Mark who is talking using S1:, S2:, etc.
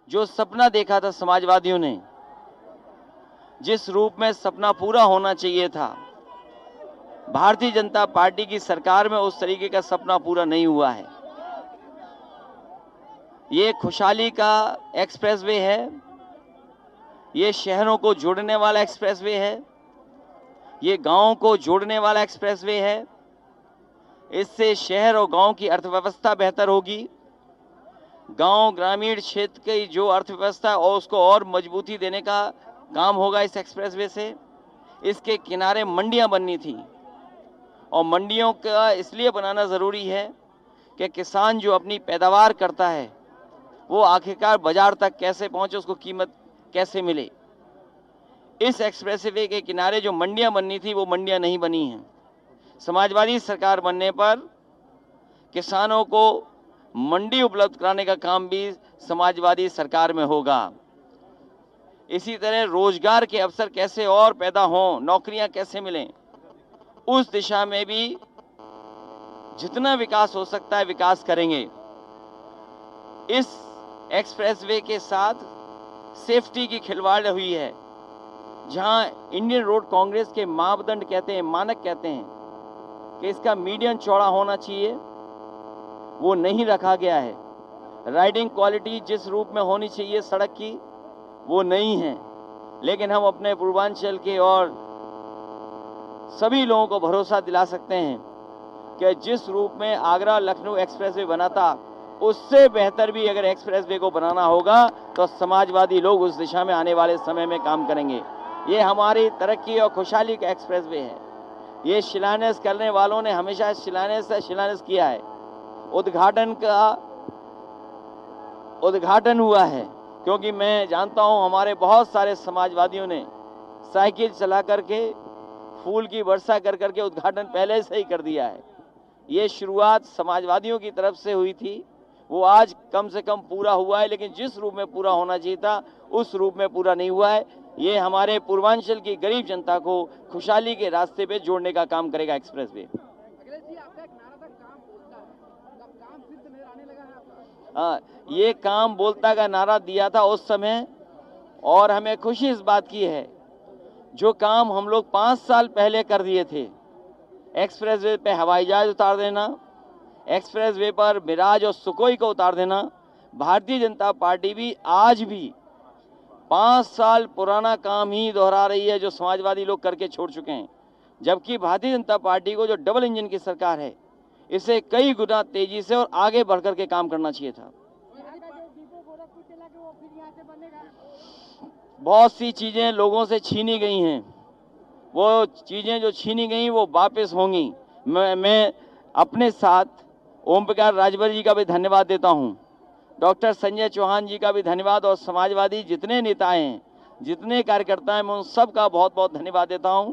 S1: जो सपना देखा था समाजवादियों ने, जिस रूप में सपना पूरा होना चाहिए था, भारतीय जनता पार्टी की सरकार में उस तरीके का सपना पूरा नहीं हुआ है। ये खुशहाली का एक्सप्रेसवे है, ये शहरों को जोड़ने वाला एक्सप्रेसवे है, ये गांवों को जोड़ने वाला एक्सप्रेसवे है। इससे शहर और गांव की अर्थव्यवस्था बेहतर होगी। गांव ग्रामीण क्षेत्र की जो अर्थव्यवस्था है और उसको और मजबूती देने का काम होगा इस एक्सप्रेसवे से। इसके किनारे मंडियां बननी थी और मंडियों का इसलिए बनाना ज़रूरी है कि किसान जो अपनी पैदावार करता है वो आखिरकार बाजार तक कैसे पहुंचे, उसको कीमत कैसे मिले। इस एक्सप्रेसवे के किनारे जो मंडियां बननी थी वो मंडियां नहीं बनी हैं। समाजवादी सरकार बनने पर किसानों को मंडी उपलब्ध कराने का काम भी समाजवादी सरकार में होगा। इसी तरह रोजगार के अवसर कैसे और पैदा हों, नौकरियां कैसे मिलें, उस दिशा में भी जितना विकास हो सकता है विकास करेंगे। इस एक्सप्रेसवे के साथ सेफ्टी की खिलवाड़ हुई है। जहां इंडियन रोड कांग्रेस के मापदंड कहते हैं, मानक कहते हैं कि इसका मीडियन चौड़ा होना चाहिए, वो नहीं रखा गया है। राइडिंग क्वालिटी जिस रूप में होनी चाहिए सड़क की वो नहीं है। लेकिन हम अपने पूर्वांचल के और सभी लोगों को भरोसा दिला सकते हैं कि जिस रूप में आगरा लखनऊ एक्सप्रेसवे बना था उससे बेहतर भी अगर एक्सप्रेसवे को बनाना होगा तो समाजवादी लोग उस दिशा में आने वाले समय में काम करेंगे। ये हमारी तरक्की और खुशहाली का एक्सप्रेसवे है। ये शिलान्यास करने वालों ने हमेशा शिलान्यास किया है। उद्घाटन हुआ है, क्योंकि मैं जानता हूं हमारे बहुत सारे समाजवादियों ने साइकिल चला करके फूल की वर्षा कर करके उद्घाटन पहले से ही कर दिया है। ये शुरुआत समाजवादियों की तरफ से हुई थी, वो आज कम से कम पूरा हुआ है, लेकिन जिस रूप में पूरा होना चाहिए था उस रूप में पूरा नहीं हुआ है। ये हमारे पूर्वांचल की गरीब जनता को खुशहाली के रास्ते पे जोड़ने का काम करेगा एक्सप्रेसवे। हाँ, ये काम बोलता का नारा दिया था उस समय, और हमें खुशी इस बात की है जो काम हम लोग 5 साल पहले कर दिए थे, एक्सप्रेसवे पे हवाई जहाज उतार देना, एक्सप्रेसवे पर मिराज और सुकोई को उतार देना, भारतीय जनता पार्टी भी आज भी 5 साल पुराना काम ही दोहरा रही है जो समाजवादी लोग करके छोड़ चुके हैं। जबकि भारतीय जनता पार्टी को जो डबल इंजन की सरकार है इसे कई गुना तेजी से और आगे बढ़कर के काम करना चाहिए था। बहुत सी चीजें लोगों से छीनी गई हैं, वो चीजें जो छीनी गई वो वापस होंगी। मैं अपने साथ ओम प्रकाश राजभर जी का भी धन्यवाद देता हूं, डॉक्टर संजय चौहान जी का भी धन्यवाद, और समाजवादी जितने नेता हैं, जितने कार्यकर्ता हैं, मैं उन सब का बहुत बहुत धन्यवाद देता हूं